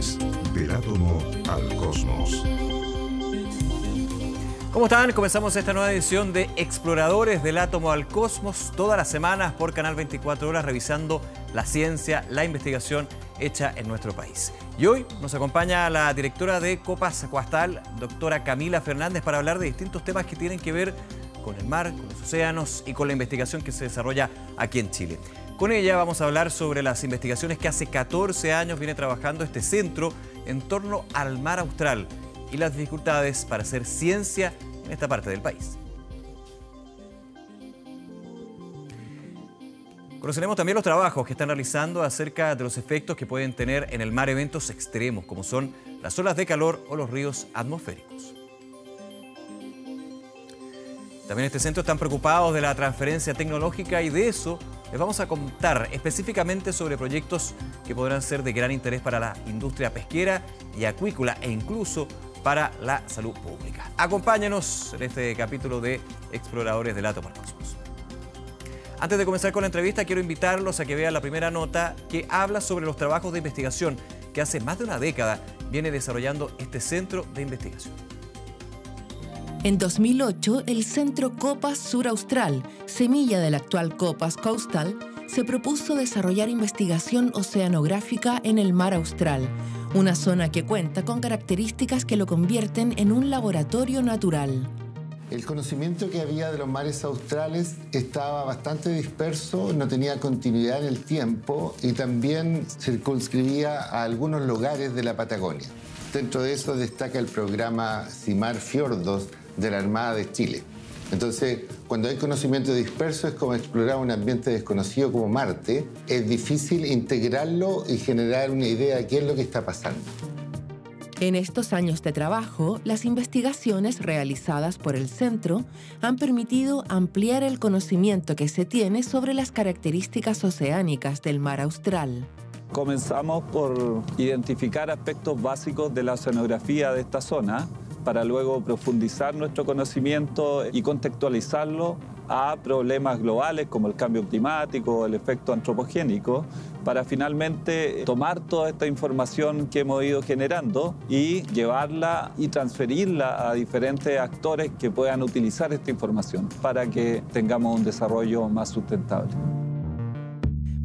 Exploradores del átomo al cosmos. ¿Cómo están? Comenzamos esta nueva edición de Exploradores del átomo al cosmos, todas las semanas por Canal 24 Horas, revisando la ciencia, la investigación hecha en nuestro país. Y hoy nos acompaña la directora de Copas Coastal, doctora Camila Fernández, para hablar de distintos temas que tienen que ver con el mar, con los océanos y con la investigación que se desarrolla aquí en Chile. Con ella vamos a hablar sobre las investigaciones que hace 14 años viene trabajando este centro en torno al mar austral y las dificultades para hacer ciencia en esta parte del país. Conoceremos también los trabajos que están realizando acerca de los efectos que pueden tener en el mar eventos extremos, como son las olas de calor o los ríos atmosféricos. También en este centro están preocupados de la transferencia tecnológica y de eso les vamos a contar específicamente sobre proyectos que podrán ser de gran interés para la industria pesquera y acuícola e incluso para la salud pública. Acompáñenos en este capítulo de Exploradores del átomo al cosmos. Antes de comenzar con la entrevista, quiero invitarlos a que vean la primera nota que habla sobre los trabajos de investigación que hace más de una década viene desarrollando este centro de investigación. En 2008, el Centro Copas Sur Austral, semilla del actual Copas Coastal, se propuso desarrollar investigación oceanográfica en el mar austral, una zona que cuenta con características que lo convierten en un laboratorio natural. El conocimiento que había de los mares australes estaba bastante disperso, no tenía continuidad en el tiempo y también circunscribía a algunos lugares de la Patagonia. Dentro de eso destaca el programa CIMAR Fiordos de la Armada de Chile. Entonces, cuando hay conocimiento disperso es como explorar un ambiente desconocido como Marte. Es difícil integrarlo y generar una idea de qué es lo que está pasando. En estos años de trabajo, las investigaciones realizadas por el centro han permitido ampliar el conocimiento que se tiene sobre las características oceánicas del mar austral. Comenzamos por identificar aspectos básicos de la oceanografía de esta zona, para luego profundizar nuestro conocimiento y contextualizarlo a problemas globales como el cambio climático, el efecto antropogénico, para finalmente tomar toda esta información que hemos ido generando y llevarla y transferirla a diferentes actores que puedan utilizar esta información para que tengamos un desarrollo más sustentable.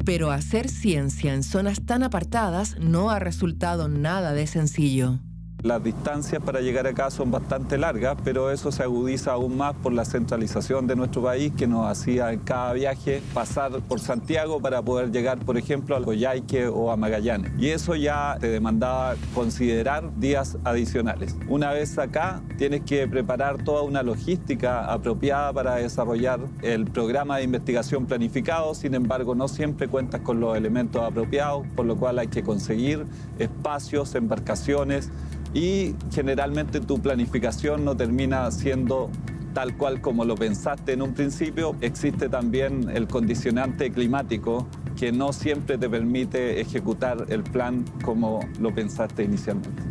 Pero hacer ciencia en zonas tan apartadas no ha resultado nada de sencillo. Las distancias para llegar acá son bastante largas, pero eso se agudiza aún más por la centralización de nuestro país, que nos hacía en cada viaje pasar por Santiago para poder llegar, por ejemplo, a Coyhaique o a Magallanes. Y eso ya te demandaba considerar días adicionales. Una vez acá, tienes que preparar toda una logística apropiada para desarrollar el programa de investigación planificado. Sin embargo, no siempre cuentas con los elementos apropiados, por lo cual hay que conseguir espacios, embarcaciones, y generalmente tu planificación no termina siendo tal cual como lo pensaste en un principio. Existe también el condicionante climático que no siempre te permite ejecutar el plan como lo pensaste inicialmente.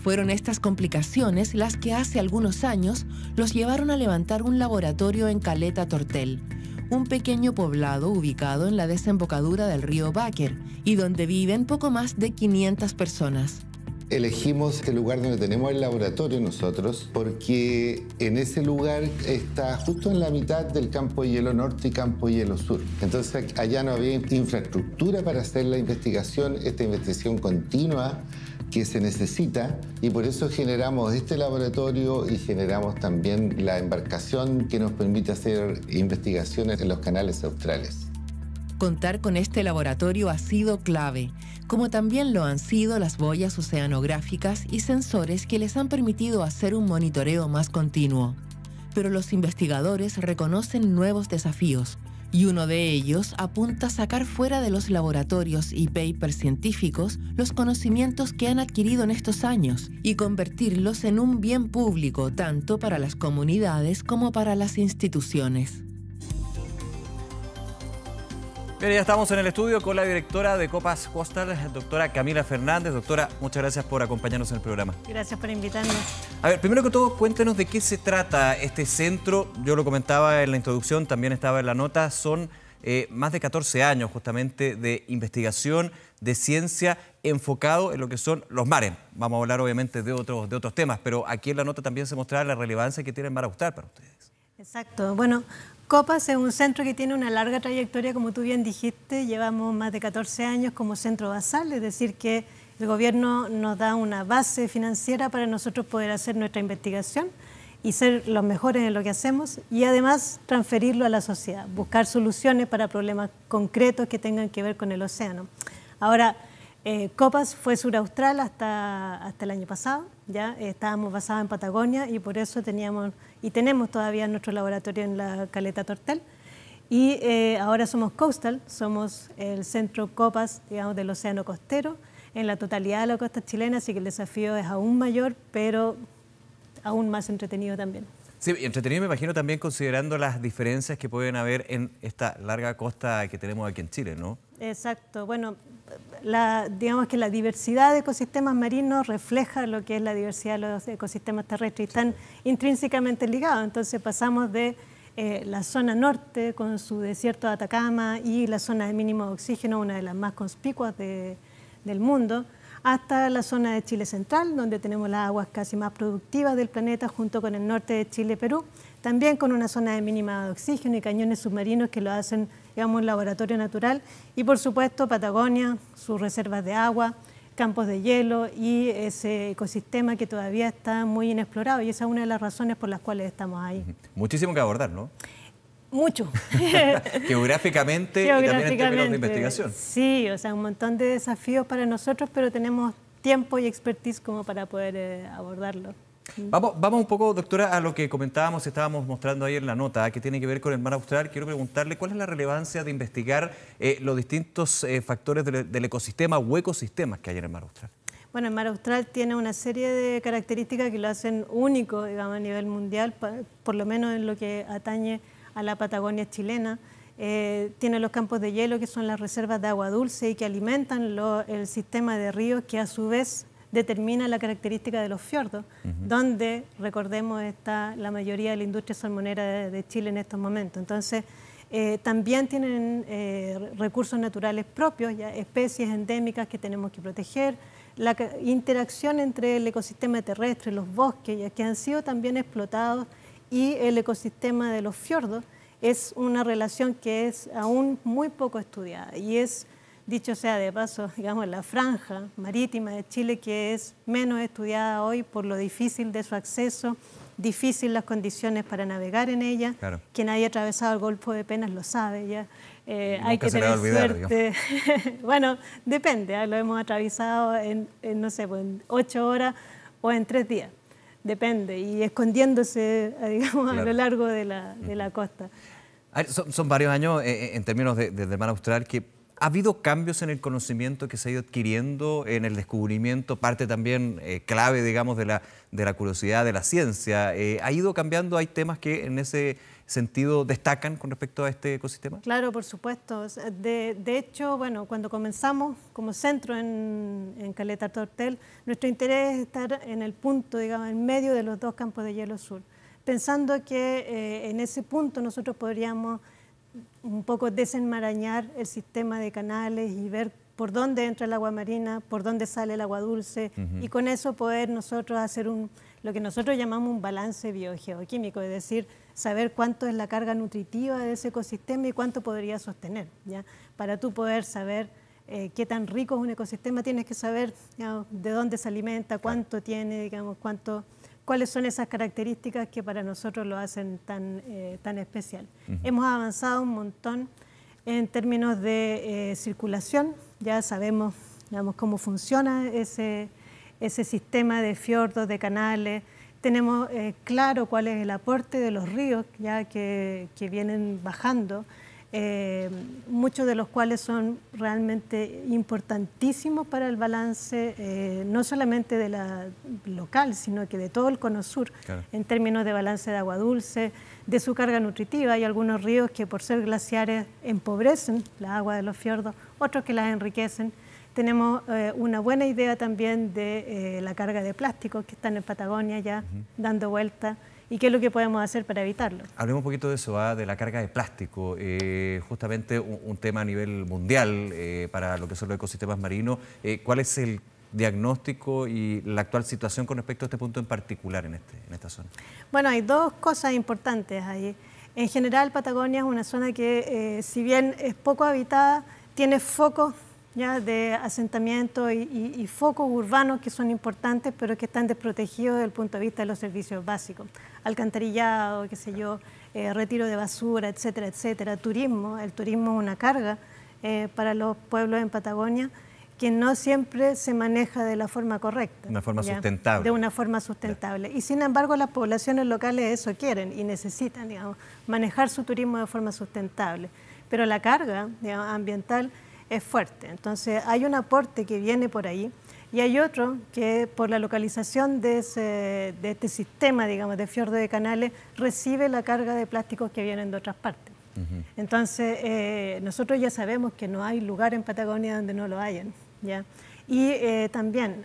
Fueron estas complicaciones las que hace algunos años los llevaron a levantar un laboratorio en Caleta Tortel, un pequeño poblado ubicado en la desembocadura del río Báquer y donde viven poco más de 500 personas. Elegimos el lugar donde tenemos el laboratorio nosotros porque en ese lugar está justo en la mitad del Campo Hielo Norte y Campo Hielo Sur. Entonces allá no había infraestructura para hacer la investigación, esta investigación continua que se necesita, y por eso generamos este laboratorio y generamos también la embarcación que nos permite hacer investigaciones en los canales australes. Contar con este laboratorio ha sido clave, como también lo han sido las boyas oceanográficas y sensores que les han permitido hacer un monitoreo más continuo. Pero los investigadores reconocen nuevos desafíos, y uno de ellos apunta a sacar fuera de los laboratorios y papers científicos los conocimientos que han adquirido en estos años y convertirlos en un bien público tanto para las comunidades como para las instituciones. Bien, ya estamos en el estudio con la directora de Copas Coastal, doctora Camila Fernández. Doctora, muchas gracias por acompañarnos en el programa. Gracias por invitarnos. A ver, primero que todo, cuéntenos de qué se trata este centro. Yo lo comentaba en la introducción, también estaba en la nota. Son más de 14 años justamente de investigación, de ciencia, enfocado en lo que son los mares. Vamos a hablar obviamente de otros temas, pero aquí en la nota también se mostraba la relevancia que tiene el Mar Austral para ustedes. Exacto. Bueno, COPAS es un centro que tiene una larga trayectoria, como tú bien dijiste. Llevamos más de 14 años como centro basal, es decir, que el gobierno nos da una base financiera para nosotros poder hacer nuestra investigación y ser los mejores en lo que hacemos y además transferirlo a la sociedad, buscar soluciones para problemas concretos que tengan que ver con el océano. Ahora, COPAS fue Suraustral hasta el año pasado, ya estábamos basados en Patagonia y por eso tenemos todavía nuestro laboratorio en la Caleta Tortel. Y ahora somos Coastal, somos el centro COPAS, digamos, del océano costero, en la totalidad de la costa chilena, así que el desafío es aún mayor, pero aún más entretenido también. Sí, entretenido me imagino también considerando las diferencias que pueden haber en esta larga costa que tenemos aquí en Chile, ¿no? Exacto. Bueno, digamos que la diversidad de ecosistemas marinos refleja lo que es la diversidad de los ecosistemas terrestres y están intrínsecamente ligados. Entonces pasamos de la zona norte con su desierto de Atacama y la zona de mínimo de oxígeno, una de las más conspicuas del mundo, hasta la zona de Chile central, donde tenemos las aguas casi más productivas del planeta, junto con el norte de Chile, Perú, también con una zona de mínima de oxígeno y cañones submarinos que lo hacen, digamos, un laboratorio natural, y por supuesto Patagonia, sus reservas de agua, campos de hielo y ese ecosistema que todavía está muy inexplorado, y esa es una de las razones por las cuales estamos ahí. Muchísimo que abordar, ¿no? Mucho. Geográficamente y también en términos de investigación. Sí, o sea, un montón de desafíos para nosotros, pero tenemos tiempo y expertise como para poder abordarlo. Vamos un poco, doctora, a lo que comentábamos y estábamos mostrando ahí en la nota, que tiene que ver con el Mar Austral. Quiero preguntarle cuál es la relevancia de investigar los distintos factores del ecosistema o ecosistemas que hay en el Mar Austral. Bueno, el Mar Austral tiene una serie de características que lo hacen único, digamos, a nivel mundial, por lo menos en lo que atañe a la Patagonia chilena. Tiene los campos de hielo, que son las reservas de agua dulce y que alimentan el sistema de ríos, que a su vez determina la característica de los fiordos, donde, recordemos, está la mayoría de la industria salmonera de Chile en estos momentos. Entonces, también tienen recursos naturales propios, ya, especies endémicas que tenemos que proteger, la interacción entre el ecosistema terrestre, los bosques, ya, que han sido también explotados, y el ecosistema de los fiordos es una relación que es aún muy poco estudiada y es, dicho sea de paso, digamos, la franja marítima de Chile que es menos estudiada hoy por lo difícil de su acceso, difícil las condiciones para navegar en ella. Claro. Quien haya atravesado el Golfo de Penas lo sabe ya. Hay que tener suerte. Bueno, depende, lo hemos atravesado no sé, en 8 horas o en 3 días. Depende, y escondiéndose, digamos, claro, a lo largo de la costa. Son varios años en términos del Mar Austral que ha habido cambios en el conocimiento que se ha ido adquiriendo, en el descubrimiento, parte también clave, digamos, de la curiosidad de la ciencia. ¿Ha ido cambiando? ¿Hay temas que en ese sentido destacan con respecto a este ecosistema? Claro, por supuesto. De hecho, bueno, cuando comenzamos como centro en Caleta Tortel, nuestro interés es estar en el punto, digamos, en medio de los dos campos de hielo sur, pensando que en ese punto nosotros podríamos un poco desenmarañar el sistema de canales y ver por dónde entra el agua marina, por dónde sale el agua dulce, y con eso poder nosotros hacer lo que nosotros llamamos un balance biogeoquímico, es decir, saber cuánto es la carga nutritiva de ese ecosistema y cuánto podría sostener, ¿ya? Para tú poder saber qué tan rico es un ecosistema, tienes que saber, digamos, de dónde se alimenta, cuánto tiene, digamos, cuáles son esas características que para nosotros lo hacen tan especial. Hemos avanzado un montón en términos de circulación, ya sabemos, digamos, cómo funciona ese sistema de fiordos, de canales. Tenemos claro cuál es el aporte de los ríos ya que vienen bajando, muchos de los cuales son realmente importantísimos para el balance, no solamente de la local, sino que de todo el cono sur, claro, en términos de balance de agua dulce, de su carga nutritiva. Hay algunos ríos que por ser glaciares empobrecen la agua de los fiordos, otros que las enriquecen. Tenemos una buena idea también de la carga de plásticos que están en Patagonia ya dando vuelta, y qué es lo que podemos hacer para evitarlo. Hablemos un poquito de eso, de la carga de plástico, justamente un tema a nivel mundial para lo que son los ecosistemas marinos. ¿Cuál es el diagnóstico y la actual situación con respecto a este punto en particular en esta zona? Bueno, hay dos cosas importantes ahí. En general, Patagonia es una zona que, si bien es poco habitada, tiene focos ya de asentamiento y focos urbanos que son importantes, pero que están desprotegidos desde el punto de vista de los servicios básicos. Alcantarillado, qué sé yo, retiro de basura, etcétera, etcétera. Turismo, el turismo es una carga para los pueblos en Patagonia, que no siempre se maneja de la forma correcta. De una forma sustentable. De una forma sustentable. Y sin embargo, las poblaciones locales eso quieren y necesitan, digamos, manejar su turismo de forma sustentable. Pero la carga, digamos, ambiental es fuerte. Entonces, hay un aporte que viene por ahí y hay otro que por la localización de este sistema, digamos, de fiordo de canales, recibe la carga de plásticos que vienen de otras partes. Entonces, nosotros ya sabemos que no hay lugar en Patagonia donde no lo hayan, ¿ya? Y también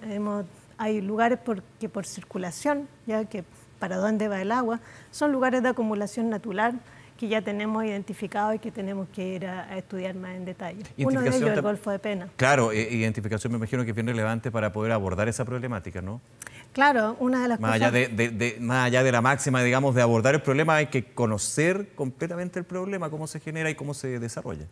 hay lugares que por circulación, ya que para dónde va el agua, son lugares de acumulación natural que ya tenemos identificado y que tenemos que ir a estudiar más en detalle. Uno de ellos es el Golfo de Pena. Claro, identificación me imagino que es bien relevante para poder abordar esa problemática, ¿no? Claro, una de las más cosas... Más allá de la máxima, digamos, de abordar el problema, hay que conocer completamente el problema, cómo se genera y cómo se desarrolla.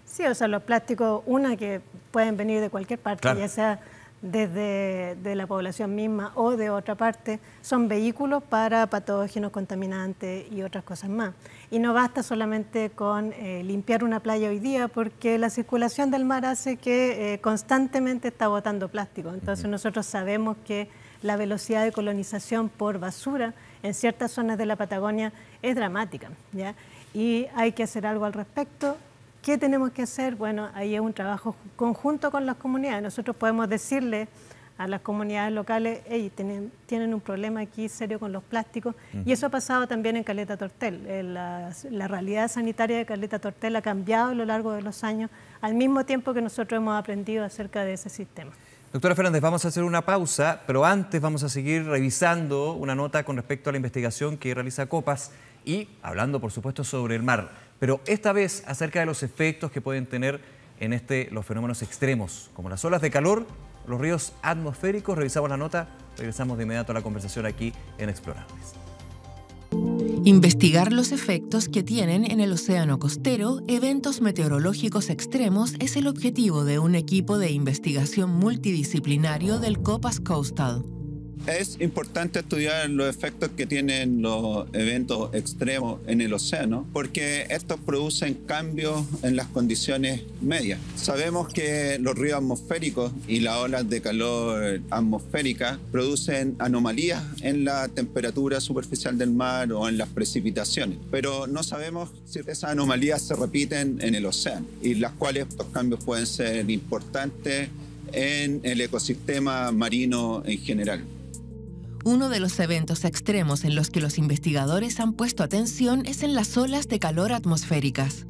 Sí, o sea, los plásticos, que pueden venir de cualquier parte, claro, ya sea desde la población misma o de otra parte, son vehículos para patógenos, contaminantes y otras cosas más. Y no basta solamente con limpiar una playa hoy día, porque la circulación del mar hace que constantemente está botando plástico. Entonces nosotros sabemos que la velocidad de colonización por basura en ciertas zonas de la Patagonia es dramática, ¿ya? Y hay que hacer algo al respecto. ¿Qué tenemos que hacer? Bueno, ahí es un trabajo conjunto con las comunidades. Nosotros podemos decirle a las comunidades locales, hey, tienen un problema aquí serio con los plásticos. Y eso ha pasado también en Caleta Tortel. La realidad sanitaria de Caleta Tortel ha cambiado a lo largo de los años, al mismo tiempo que nosotros hemos aprendido acerca de ese sistema. Doctora Fernández, vamos a hacer una pausa, pero antes vamos a seguir revisando una nota con respecto a la investigación que realiza Copas y hablando, por supuesto, sobre el mar, pero esta vez acerca de los efectos que pueden tener en los fenómenos extremos, como las olas de calor, los ríos atmosféricos. Revisamos la nota, regresamos de inmediato a la conversación aquí en Explorables. Investigar los efectos que tienen en el océano costero eventos meteorológicos extremos es el objetivo de un equipo de investigación multidisciplinario del Copas Coastal. Es importante estudiar los efectos que tienen los eventos extremos en el océano porque estos producen cambios en las condiciones medias. Sabemos que los ríos atmosféricos y las olas de calor atmosférica producen anomalías en la temperatura superficial del mar o en las precipitaciones, pero no sabemos si esas anomalías se repiten en el océano y las cuales estos cambios pueden ser importantes en el ecosistema marino en general. Uno de los eventos extremos en los que los investigadores han puesto atención es en las olas de calor atmosféricas.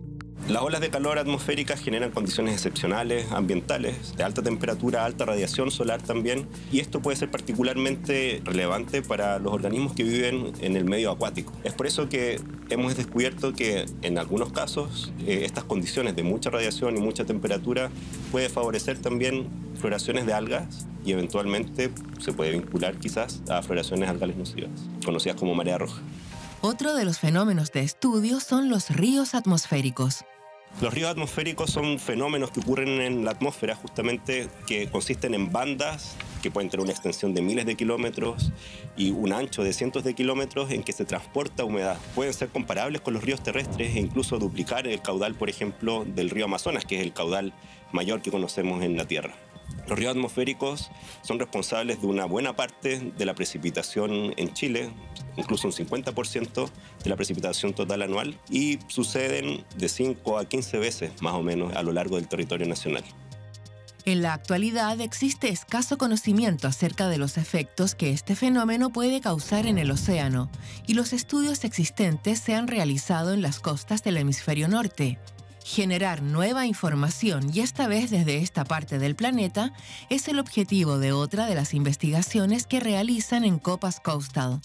Las olas de calor atmosféricas generan condiciones excepcionales, ambientales, de alta temperatura, alta radiación solar también, y esto puede ser particularmente relevante para los organismos que viven en el medio acuático. Es por eso que hemos descubierto que en algunos casos estas condiciones de mucha radiación y mucha temperatura puede favorecer también floraciones de algas y eventualmente se puede vincular quizás a floraciones algales nocivas, conocidas como marea roja. Otro de los fenómenos de estudio son los ríos atmosféricos. Los ríos atmosféricos son fenómenos que ocurren en la atmósfera justamente que consisten en bandas que pueden tener una extensión de miles de kilómetros y un ancho de cientos de kilómetros en que se transporta humedad. Pueden ser comparables con los ríos terrestres e incluso duplicar el caudal, por ejemplo, del río Amazonas, que es el caudal mayor que conocemos en la Tierra. Los ríos atmosféricos son responsables de una buena parte de la precipitación en Chile, incluso un 50% de la precipitación total anual, y suceden de 5 a 15 veces más o menos a lo largo del territorio nacional. En la actualidad existe escaso conocimiento acerca de los efectos que este fenómeno puede causar en el océano, y los estudios existentes se han realizado en las costas del hemisferio norte. Generar nueva información, y esta vez desde esta parte del planeta, es el objetivo de otra de las investigaciones que realizan en Copas Coastal.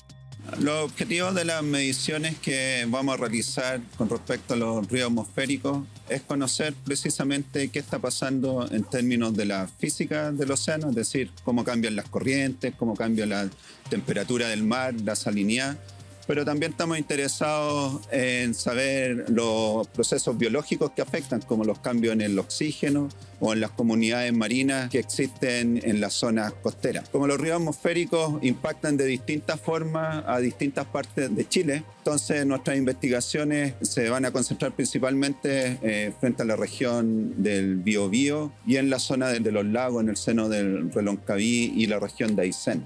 Los objetivos de las mediciones que vamos a realizar con respecto a los ríos atmosféricos es conocer precisamente qué está pasando en términos de la física del océano, es decir, cómo cambian las corrientes, cómo cambia la temperatura del mar, la salinidad, pero también estamos interesados en saber los procesos biológicos que afectan, como los cambios en el oxígeno o en las comunidades marinas que existen en las zonas costeras. Como los ríos atmosféricos impactan de distintas formas a distintas partes de Chile, entonces nuestras investigaciones se van a concentrar principalmente frente a la región del Biobío y en la zona de los lagos, en el seno del Reloncaví y la región de Aysén.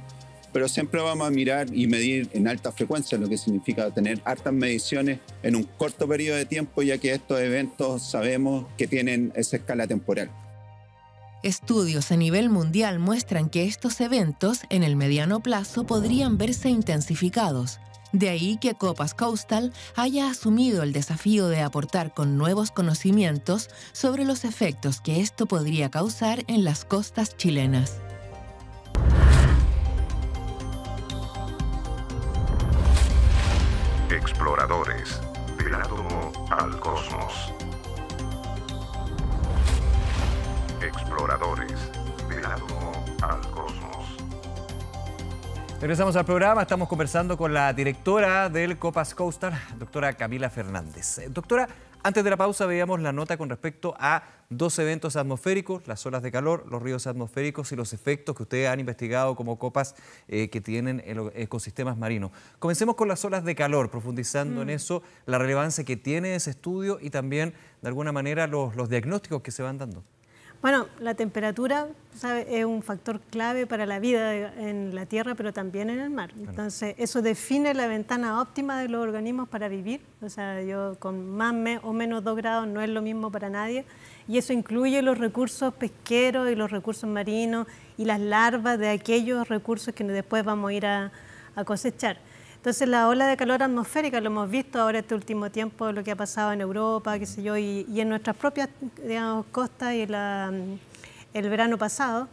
Pero siempre vamos a mirar y medir en alta frecuencia, lo que significa tener hartas mediciones en un corto periodo de tiempo, ya que estos eventos sabemos que tienen esa escala temporal. Estudios a nivel mundial muestran que estos eventos, en el mediano plazo, podrían verse intensificados. De ahí que Copas Coastal haya asumido el desafío de aportar con nuevos conocimientos sobre los efectos que esto podría causar en las costas chilenas. Exploradores del átomo al cosmos. Exploradores del átomo al cosmos. Regresamos al programa, estamos conversando con la directora del Copas Coastal, doctora Camila Fernández. Doctora, antes de la pausa veíamos la nota con respecto a dos eventos atmosféricos, las olas de calor, los ríos atmosféricos y los efectos que ustedes han investigado como Copas que tienen en los ecosistemas marinos. Comencemos con las olas de calor, profundizando en eso, la relevancia que tiene ese estudio y también, de alguna manera, los diagnósticos que se van dando. Bueno, la temperatura, ¿sabe?, es un factor clave para la vida en la Tierra, pero también en el mar. Entonces, eso define la ventana óptima de los organismos para vivir. O sea, yo con más o menos 2 grados no es lo mismo para nadie. Y eso incluye los recursos pesqueros y los recursos marinos y las larvas de aquellos recursos que después vamos a ir a cosechar. Entonces, la ola de calor atmosférica lo hemos visto ahora este último tiempo, lo que ha pasado en Europa, qué sé yo, y en nuestras propias, digamos, costas y el verano pasado,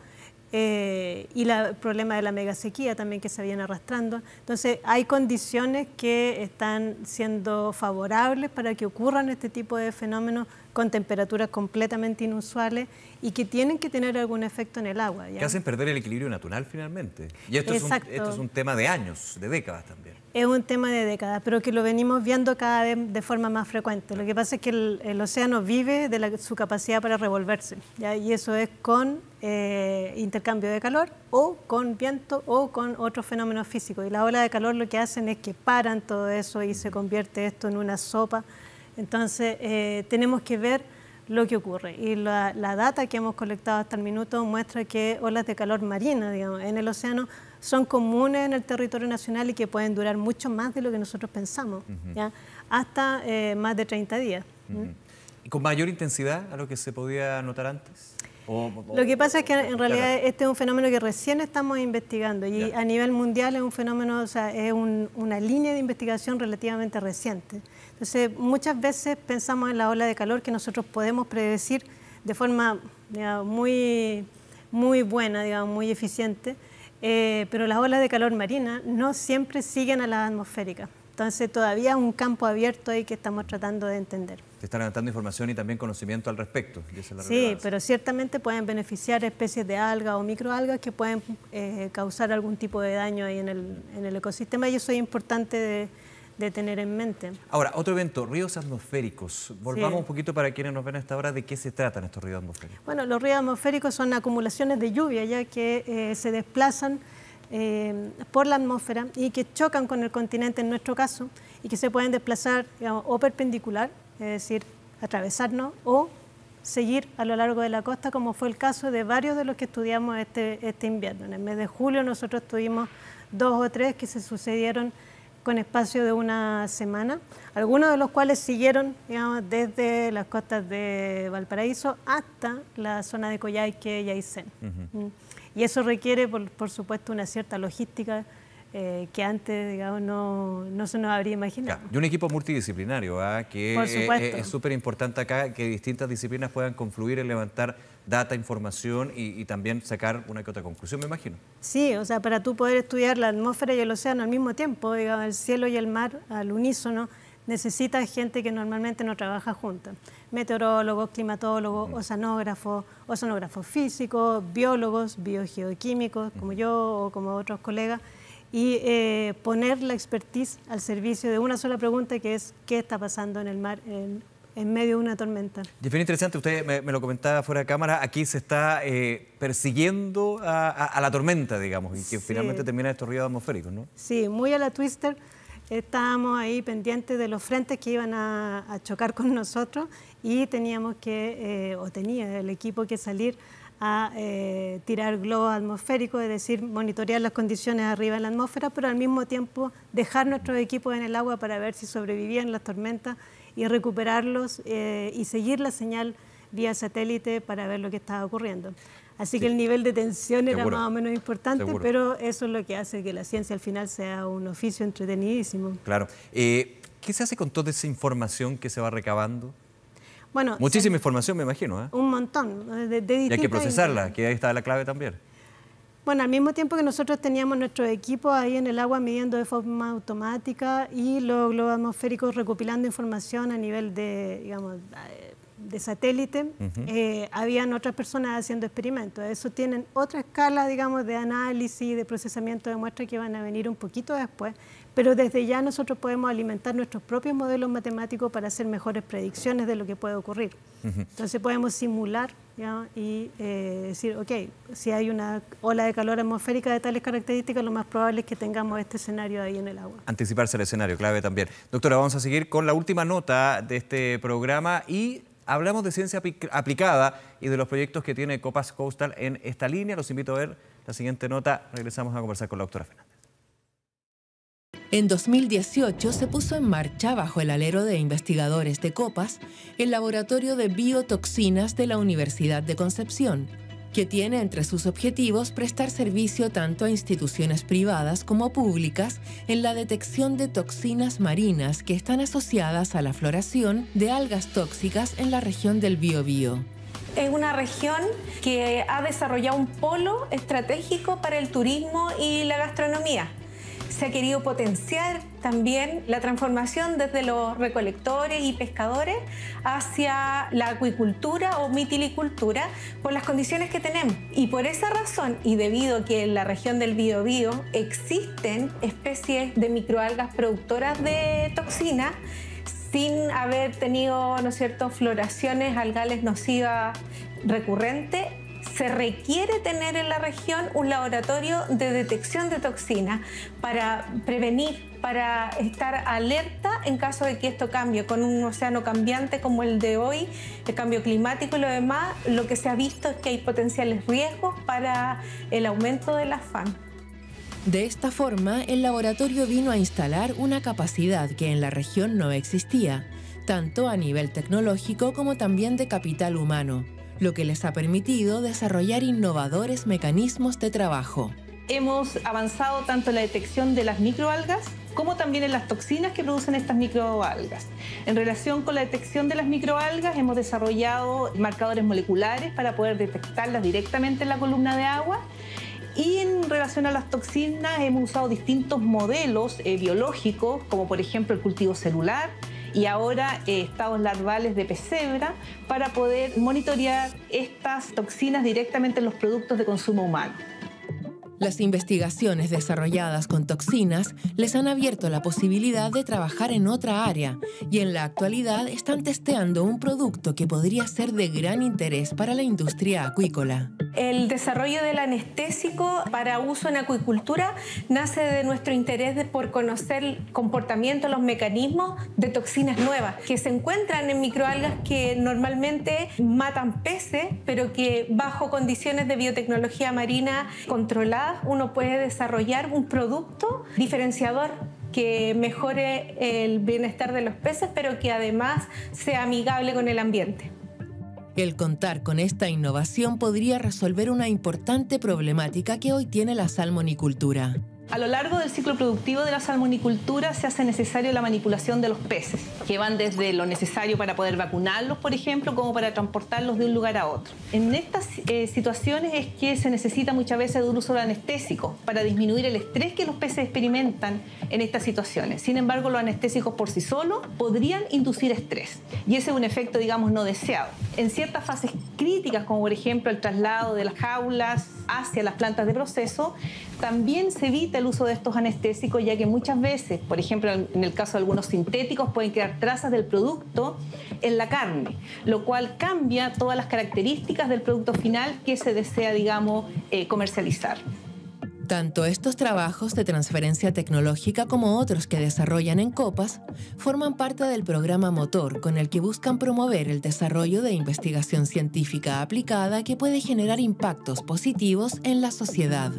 y el problema de la megasequía también que se viene arrastrando. Entonces, hay condiciones que están siendo favorables para que ocurran este tipo de fenómenos con temperaturas completamente inusuales y que tienen que tener algún efecto en el agua, ¿ya? Que hacen perder el equilibrio natural finalmente. Y esto es un tema de años, de décadas también. Es un tema de décadas, pero que lo venimos viendo cada vez de forma más frecuente. Lo que pasa es que el océano vive de su capacidad para revolverse, ¿ya? Y eso es con intercambio de calor o con viento o con otros fenómenos físicos. Y la ola de calor lo que hacen es que paran todo eso y se convierte esto en una sopa. Entonces, tenemos que ver lo que ocurre. Y la data que hemos colectado hasta el minuto muestra que olas de calor marina, digamos, en el océano son comunes en el territorio nacional y que pueden durar mucho más de lo que nosotros pensamos, ¿ya? Hasta más de 30 días. ¿Y con mayor intensidad a lo que se podía notar antes? Lo que pasa es que en realidad este es un fenómeno que recién estamos investigando y a nivel mundial es un fenómeno, o sea, es una línea de investigación relativamente reciente. Entonces, muchas veces pensamos en la ola de calor que nosotros podemos predecir de forma, digamos, muy buena, digamos, muy eficiente, pero las olas de calor marina no siempre siguen a las atmosféricas. Entonces, todavía es un campo abierto ahí que estamos tratando de entender. Se está levantando información y también conocimiento al respecto. Y esa es la sí, relevancia. pero ciertamente pueden beneficiar especies de algas o microalgas que pueden causar algún tipo de daño ahí en el ecosistema y eso es importante de tener en mente. Ahora, otro evento, ríos atmosféricos. Volvamos un poquito para quienes nos ven a esta hora, ¿de qué se tratan estos ríos atmosféricos? Bueno, los ríos atmosféricos son acumulaciones de lluvia ya que se desplazan por la atmósfera y que chocan con el continente en nuestro caso y que se pueden desplazar, digamos, o perpendicular, es decir, atravesarnos o seguir a lo largo de la costa, como fue el caso de varios de los que estudiamos este invierno. En el mes de julio nosotros tuvimos 2 o 3 que se sucedieron con espacio de una semana, algunos de los cuales siguieron, digamos, desde las costas de Valparaíso hasta la zona de Coyhaique y Aysén. Y eso requiere, por supuesto, una cierta logística que antes, digamos, no se nos habría imaginado. Claro. Y un equipo multidisciplinario, que Por supuesto. es súper importante acá que distintas disciplinas puedan confluir en levantar data, información y también sacar una que otra conclusión, me imagino. Sí, o sea, para tú poder estudiar la atmósfera y el océano al mismo tiempo, digamos, el cielo y el mar al unísono, necesitas gente que normalmente no trabaja juntas. Meteorólogos, climatólogos, oceanógrafos físicos, biólogos, biogeoquímicos, como yo o como otros colegas, y poner la expertise al servicio de una sola pregunta, que es ¿qué está pasando en el mar en medio de una tormenta? Y es bien interesante, usted me lo comentaba fuera de cámara, aquí se está persiguiendo a la tormenta, digamos, y que finalmente termina estos ríos atmosféricos, ¿no? Sí, muy a la Twister. Estábamos ahí pendientes de los frentes que iban a chocar con nosotros y teníamos que, tenía el equipo que salir a tirar globos atmosféricos, es decir, monitorear las condiciones arriba en la atmósfera, pero al mismo tiempo dejar nuestros equipos en el agua para ver si sobrevivían las tormentas y recuperarlos y seguir la señal vía satélite para ver lo que estaba ocurriendo. Así que el nivel de tensión era más o menos importante, pero eso es lo que hace que la ciencia al final sea un oficio entretenidísimo. Claro. ¿Qué se hace con toda esa información que se va recabando? Bueno, muchísima información, me imagino. Un montón. De y hay que procesarla, que ahí está la clave también. Bueno, al mismo tiempo que nosotros teníamos nuestros equipos ahí en el agua midiendo de forma automática y los globos atmosféricos recopilando información a nivel de, digamos, de satélite, habían otras personas haciendo experimentos. Eso tienen otra escala, digamos, de análisis, de procesamiento de muestras que van a venir un poquito después, pero desde ya nosotros podemos alimentar nuestros propios modelos matemáticos para hacer mejores predicciones de lo que puede ocurrir. Entonces podemos simular, ¿ya? Y decir, ok, si hay una ola de calor atmosférica de tales características, lo más probable es que tengamos este escenario ahí en el agua. Anticiparse al escenario, clave también. Doctora, vamos a seguir con la última nota de este programa y hablamos de ciencia aplicada y de los proyectos que tiene Copas Coastal en esta línea. Los invito a ver la siguiente nota. Regresamos a conversar con la doctora Fernández. En 2018 se puso en marcha, bajo el alero de investigadores de Copas, el Laboratorio de Biotoxinas de la Universidad de Concepción, que tiene entre sus objetivos prestar servicio tanto a instituciones privadas como públicas en la detección de toxinas marinas que están asociadas a la floración de algas tóxicas en la región del Biobío. Es una región que ha desarrollado un polo estratégico para el turismo y la gastronomía. Se ha querido potenciar también la transformación desde los recolectores y pescadores hacia la acuicultura o mitilicultura por las condiciones que tenemos. Y por esa razón, y debido a que en la región del Biobío existen especies de microalgas productoras de toxinas, sin haber tenido, ¿no es cierto?, floraciones algales nocivas recurrentes, se requiere tener en la región un laboratorio de detección de toxinas para prevenir, para estar alerta en caso de que esto cambie. Con un océano cambiante como el de hoy, el cambio climático y lo demás, lo que se ha visto es que hay potenciales riesgos para el aumento de la FAN. De esta forma, el laboratorio vino a instalar una capacidad que en la región no existía, tanto a nivel tecnológico como también de capital humano, lo que les ha permitido desarrollar innovadores mecanismos de trabajo. Hemos avanzado tanto en la detección de las microalgas como también en las toxinas que producen estas microalgas. En relación con la detección de las microalgas, hemos desarrollado marcadores moleculares para poder detectarlas directamente en la columna de agua. Y en relación a las toxinas, hemos usado distintos modelos biológicos, como por ejemplo el cultivo celular, y ahora estados larvales de pesebra para poder monitorear estas toxinas directamente en los productos de consumo humano. Las investigaciones desarrolladas con toxinas les han abierto la posibilidad de trabajar en otra área y en la actualidad están testeando un producto que podría ser de gran interés para la industria acuícola. El desarrollo del anestésico para uso en acuicultura nace de nuestro interés por conocer el comportamiento, los mecanismos de toxinas nuevas que se encuentran en microalgas que normalmente matan peces, pero que bajo condiciones de biotecnología marina controlada uno puede desarrollar un producto diferenciador que mejore el bienestar de los peces, pero que además sea amigable con el ambiente. El contar con esta innovación podría resolver una importante problemática que hoy tiene la salmonicultura. A lo largo del ciclo productivo de la salmonicultura se hace necesario la manipulación de los peces, que van desde lo necesario para poder vacunarlos, por ejemplo, como para transportarlos de un lugar a otro. En estas situaciones es que se necesita muchas veces del uso de anestésicos para disminuir el estrés que los peces experimentan en estas situaciones. Sin embargo, los anestésicos por sí solos podrían inducir estrés y ese es un efecto, digamos, no deseado. En ciertas fases críticas, como por ejemplo el traslado de las jaulas hacia las plantas de proceso, también se evita el uso de estos anestésicos, ya que muchas veces, por ejemplo, en el caso de algunos sintéticos, pueden quedar trazas del producto en la carne, lo cual cambia todas las características del producto final que se desea, digamos, comercializar. Tanto estos trabajos de transferencia tecnológica como otros que desarrollan en Copas forman parte del programa Motor, con el que buscan promover el desarrollo de investigación científica aplicada que puede generar impactos positivos en la sociedad.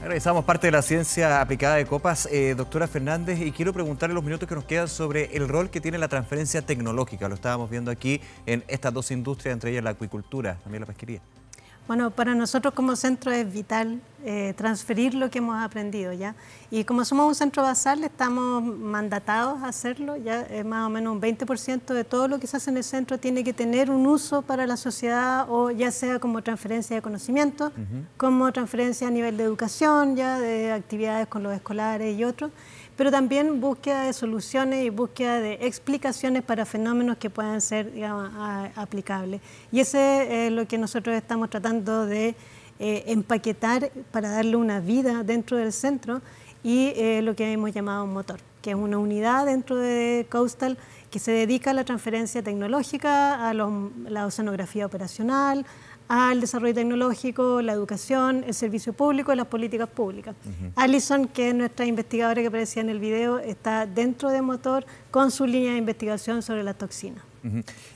Realizamos parte de la ciencia aplicada de Copas, doctora Fernández, y quiero preguntarle los minutos que nos quedan sobre el rol que tiene la transferencia tecnológica. Lo estábamos viendo aquí en estas dos industrias, entre ellas la acuicultura, también la pesquería. Bueno, para nosotros como centro es vital transferir lo que hemos aprendido, ¿ya? Y como somos un centro basal, estamos mandatados a hacerlo, ¿ya? Más o menos un 20% de todo lo que se hace en el centro tiene que tener un uso para la sociedad, o ya sea como transferencia de conocimiento, como transferencia a nivel de educación, ya de actividades con los escolares y otros, pero también búsqueda de soluciones y búsqueda de explicaciones para fenómenos que puedan ser, digamos, aplicables. Y ese es lo que nosotros estamos tratando de empaquetar para darle una vida dentro del centro y lo que hemos llamado un motor, que es una unidad dentro de Coastal que se dedica a la transferencia tecnológica, a la oceanografía operacional, al desarrollo tecnológico, la educación, el servicio público y las políticas públicas. Alison, que es nuestra investigadora que aparecía en el video, está dentro de Motor con su línea de investigación sobre las toxinas.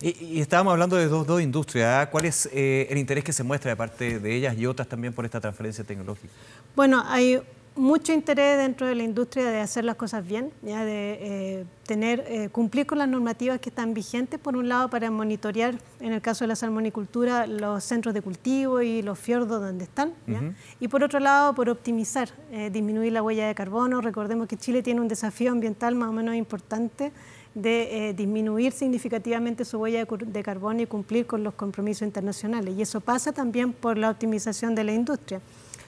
Y estábamos hablando de dos industrias. ¿Cuál es el interés que se muestra de parte de ellas y otras también por esta transferencia tecnológica? Bueno, hay mucho interés dentro de la industria de hacer las cosas bien, ¿ya? De cumplir con las normativas que están vigentes, por un lado para monitorear, en el caso de la salmonicultura, los centros de cultivo y los fiordos donde están, ¿ya? Y por otro lado, por optimizar, disminuir la huella de carbono. Recordemos que Chile tiene un desafío ambiental más o menos importante de disminuir significativamente su huella de carbono y cumplir con los compromisos internacionales. Y eso pasa también por la optimización de la industria.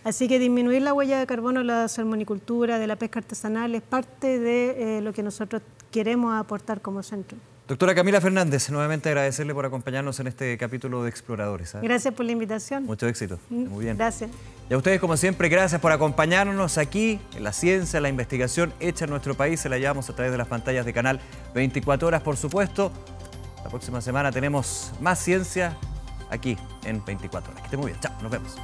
Así que disminuir la huella de carbono de la salmonicultura, de la pesca artesanal, es parte de lo que nosotros queremos aportar como centro. Doctora Camila Fernández, nuevamente agradecerle por acompañarnos en este capítulo de Exploradores. Gracias por la invitación. Mucho éxito. Muy bien. Gracias. Y a ustedes, como siempre, gracias por acompañarnos aquí en la ciencia, la investigación hecha en nuestro país. Se la llevamos a través de las pantallas de Canal 24 Horas, por supuesto. La próxima semana tenemos más ciencia aquí en 24 Horas. Que esté muy bien. Chao, nos vemos.